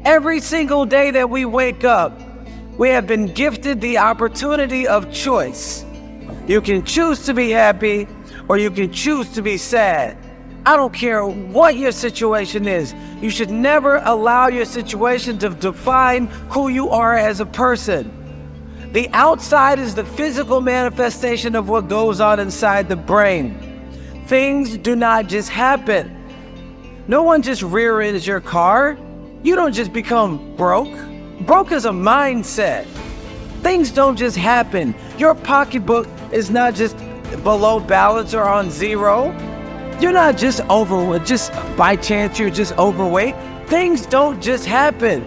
Every single day that we wake up, we have been gifted the opportunity of choice. You can choose to be happy or you can choose to be sad. I don't care what your situation is. You should never allow your situation to define who you are as a person. The outside is the physical manifestation of what goes on inside the brain. Things do not just happen. No one just rear-ends your car. You don't just become broke. Broke is a mindset. Things don't just happen. Your pocketbook is not just below balance or on zero. You're not just overweight, just by chance you're just overweight. Things don't just happen.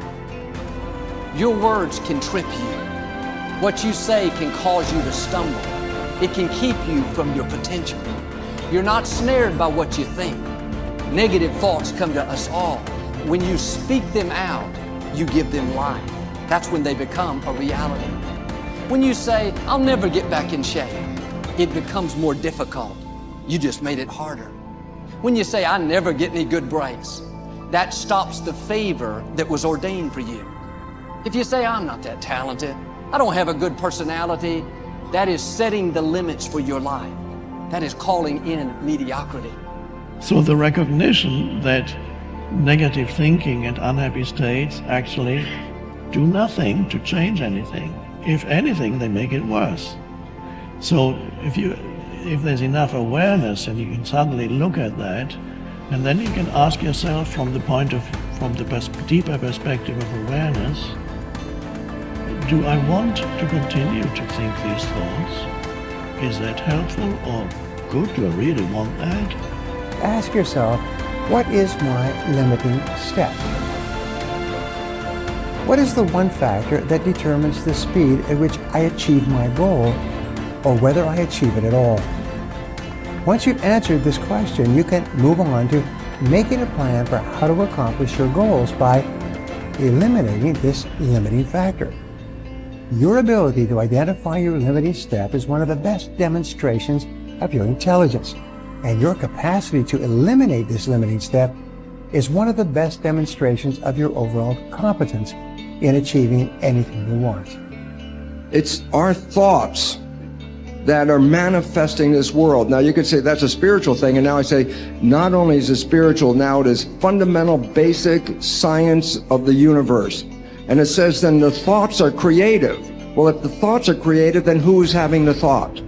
Your words can trip you. What you say can cause you to stumble. It can keep you from your potential. You're not snared by what you think. Negative thoughts come to us all. When you speak them out, you give them life. That's when they become a reality. When you say, I'll never get back in shape, it becomes more difficult. You just made it harder. When you say, I never get any good breaks, that stops the favor that was ordained for you. If you say, I'm not that talented, I don't have a good personality, that is setting the limits for your life. That is calling in mediocrity. So the recognition that negative thinking and unhappy states actually do nothing to change anything. If anything, they make it worse. So if there's enough awareness and you can suddenly look at that, and then you can ask yourself from the deeper perspective of awareness, do I want to continue to think these thoughts? Is that helpful or good? Do I really want that? Ask yourself, what is my limiting step? What is the one factor that determines the speed at which I achieve my goal, or whether I achieve it at all? Once you've answered this question, you can move on to making a plan for how to accomplish your goals by eliminating this limiting factor. Your ability to identify your limiting step is one of the best demonstrations of your intelligence, and your capacity to eliminate this limiting step is one of the best demonstrations of your overall competence in achieving anything you want. It's our thoughts that are manifesting this world. Now you could say that's a spiritual thing, and now I say not only is it spiritual, now it is fundamental basic science of the universe. And it says then the thoughts are creative. Well, if the thoughts are creative, then who is having the thought?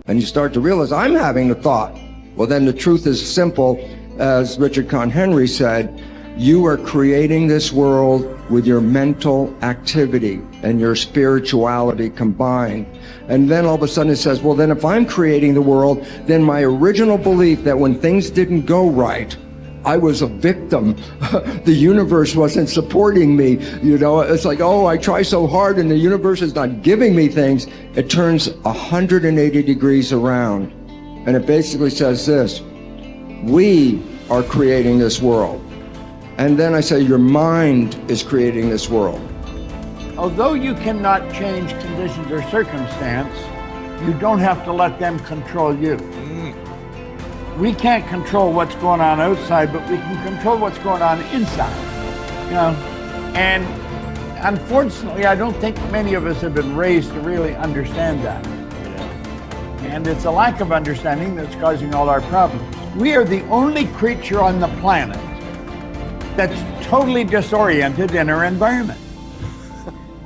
And you start to realize I'm having the thought. Well, then the truth is simple. As Richard Conn Henry said, you are creating this world with your mental activity and your spirituality combined. And then all of a sudden it says, well, then if I'm creating the world, then my original belief that when things didn't go right, I was a victim. The universe wasn't supporting me. You know, it's like, oh, I try so hard and the universe is not giving me things. It turns 180 degrees around. And it basically says this: we are creating this world. And then I say your mind is creating this world. Although you cannot change conditions or circumstance, you don't have to let them control you. We can't control what's going on outside, but we can control what's going on inside. You know, and unfortunately, I don't think many of us have been raised to really understand that. And it's a lack of understanding that's causing all our problems. We are the only creature on the planet that's totally disoriented in our environment.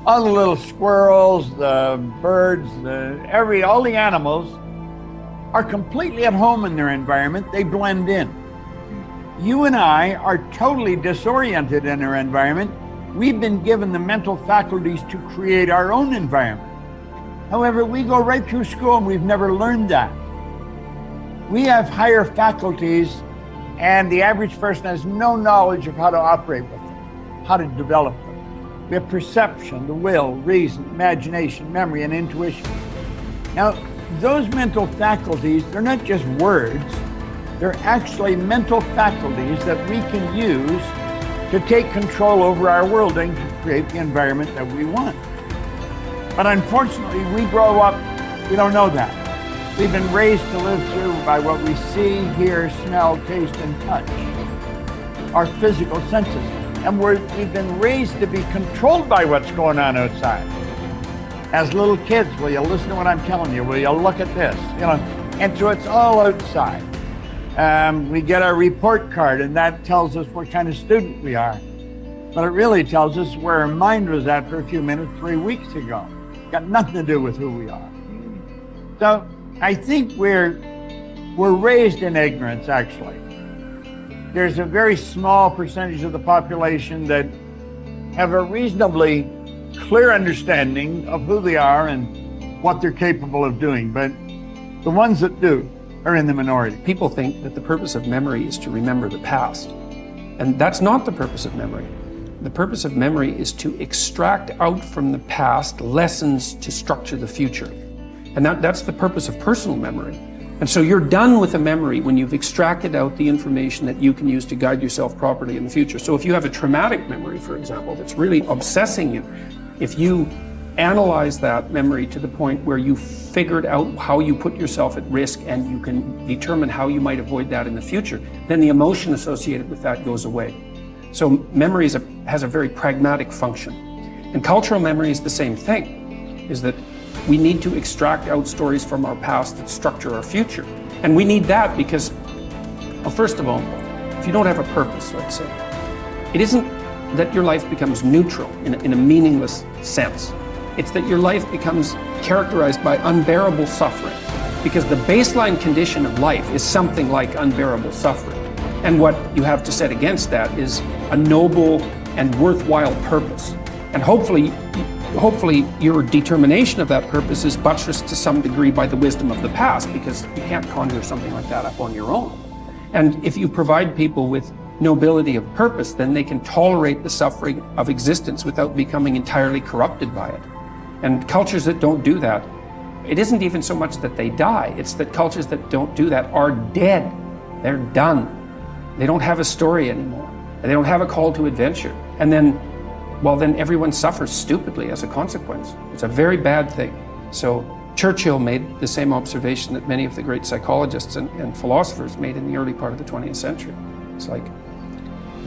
All the little squirrels, the birds, all the animals are completely at home in their environment. They blend in. You and I are totally disoriented in our environment. We've been given the mental faculties to create our own environment. However, we go right through school and we've never learned that. We have higher faculties, and the average person has no knowledge of how to operate with them, how to develop them. We have perception, the will, reason, imagination, memory, and intuition. Now, those mental faculties, they're not just words, they're actually mental faculties that we can use to take control over our world and to create the environment that we want. But unfortunately, we grow up, we don't know that. We've been raised to live through by what we see, hear, smell, taste, and touch, our physical senses. And we've been raised to be controlled by what's going on outside. As little kids, will you listen to what I'm telling you? Will you look at this? And so it's all outside. We get our report card, and that tells us what kind of student we are. But it really tells us where our mind was at for a few minutes 3 weeks ago. Got nothing to do with who we are. So I think we're raised in ignorance, actually. There's a very small percentage of the population that have a reasonably clear understanding of who they are and what they're capable of doing, but the ones that do are in the minority. People think that the purpose of memory is to remember the past, and that's not the purpose of memory. The purpose of memory is to extract out from the past lessons to structure the future, and that's the purpose of personal memory. And so you're done with a memory when you've extracted out the information that you can use to guide yourself properly in the future. So if you have a traumatic memory, for example, that's really obsessing you, if you analyze that memory to the point where you figured out how you put yourself at risk and you can determine how you might avoid that in the future, then the emotion associated with that goes away. So memory has a very pragmatic function. And cultural memory is the same thing, is that we need to extract out stories from our past that structure our future. And we need that because, well, first of all, if you don't have a purpose, let's say, it isn't that your life becomes neutral in a meaningless sense. It's that your life becomes characterized by unbearable suffering, because the baseline condition of life is something like unbearable suffering. And what you have to set against that is a noble and worthwhile purpose. And hopefully your determination of that purpose is buttressed to some degree by the wisdom of the past, because you can't conjure something like that up on your own. And if you provide people with nobility of purpose, then they can tolerate the suffering of existence without becoming entirely corrupted by it. And cultures that don't do that, it isn't even so much that they die, it's that cultures that don't do that are dead. They're done. They don't have a story anymore. They don't have a call to adventure. And then everyone suffers stupidly as a consequence. It's a very bad thing. So Churchill made the same observation that many of the great psychologists and philosophers made in the early part of the 20th century. It's like,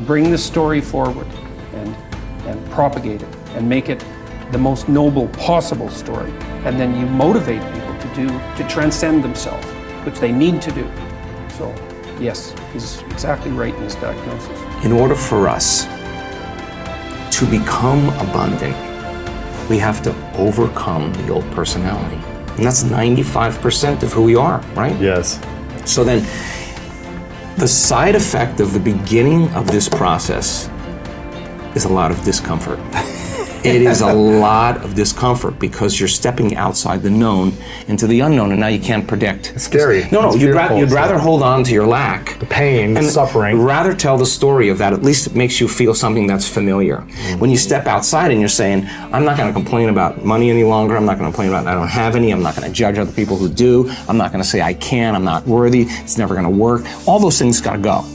bring the story forward and propagate it and make it the most noble possible story. And then you motivate people to transcend themselves, which they need to do. So yes, he's exactly right in his diagnosis. In order for us to become abundant, we have to overcome the old personality. And that's 95% of who we are, right? Yes. So then, the side effect of the beginning of this process is a lot of discomfort. It is a lot of discomfort because you're stepping outside the known into the unknown, and now you can't predict. It's scary. No, it's you'd rather hold on to your lack. The pain, and the suffering. Rather tell the story of that. At least it makes you feel something that's familiar. Mm-hmm. When you step outside and you're saying, I'm not going to complain about money any longer. I'm not going to complain about I don't have any. I'm not going to judge other people who do. I'm not going to say I can. I'm not worthy. It's never going to work. All those things got to go.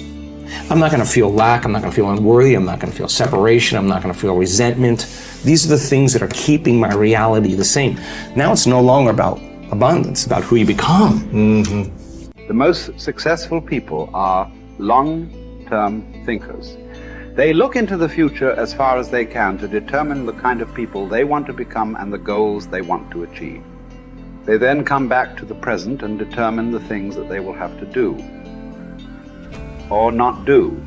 I'm not going to feel lack. I'm not going to feel unworthy. I'm not going to feel separation. I'm not going to feel resentment. These are the things that are keeping my reality the same. Now it's no longer about abundance, about who you become. Mm-hmm. The most successful people are long-term thinkers. They look into the future as far as they can to determine the kind of people they want to become and the goals they want to achieve. They then come back to the present and determine the things that they will have to do or not do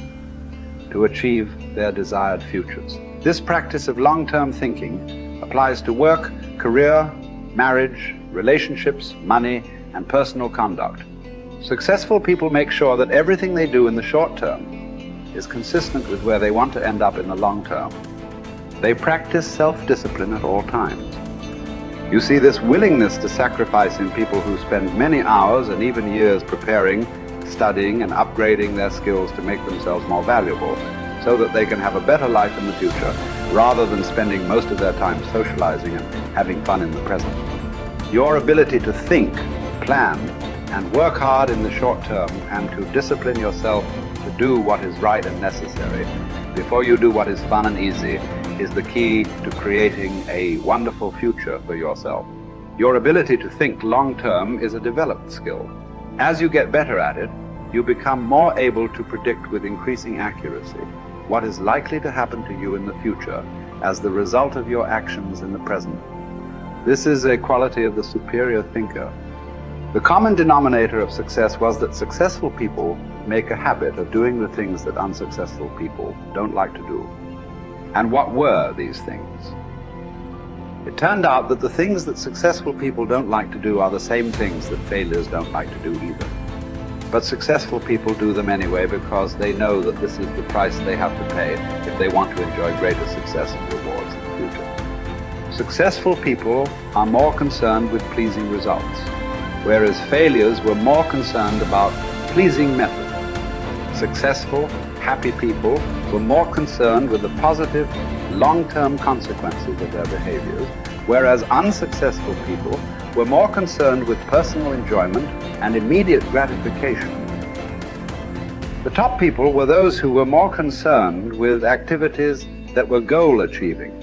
to achieve their desired futures. This practice of long-term thinking applies to work, career, marriage, relationships, money, and personal conduct. Successful people make sure that everything they do in the short term is consistent with where they want to end up in the long term. They practice self-discipline at all times. You see this willingness to sacrifice in people who spend many hours and even years preparing, studying, and upgrading their skills to make themselves more valuable, so that they can have a better life in the future, rather than spending most of their time socializing and having fun in the present. Your ability to think, plan, and work hard in the short term, and to discipline yourself to do what is right and necessary before you do what is fun and easy, is the key to creating a wonderful future for yourself. Your ability to think long term is a developed skill. As you get better at it, you become more able to predict with increasing accuracy. what is likely to happen to you in the future as the result of your actions in the present. This is a quality of the superior thinker. The common denominator of success was that successful people make a habit of doing the things that unsuccessful people don't like to do. And what were these things? It turned out that the things that successful people don't like to do are the same things that failures don't like to do either. But successful people do them anyway because they know that this is the price they have to pay if they want to enjoy greater success and rewards in the future. Successful people are more concerned with pleasing results, whereas failures were more concerned about pleasing method. Successful, happy people were more concerned with the positive, long-term consequences of their behaviors, whereas unsuccessful people were more concerned with personal enjoyment and immediate gratification. The top people were those who were more concerned with activities that were goal-achieving,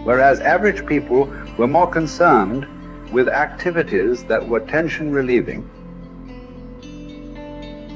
whereas average people were more concerned with activities that were tension-relieving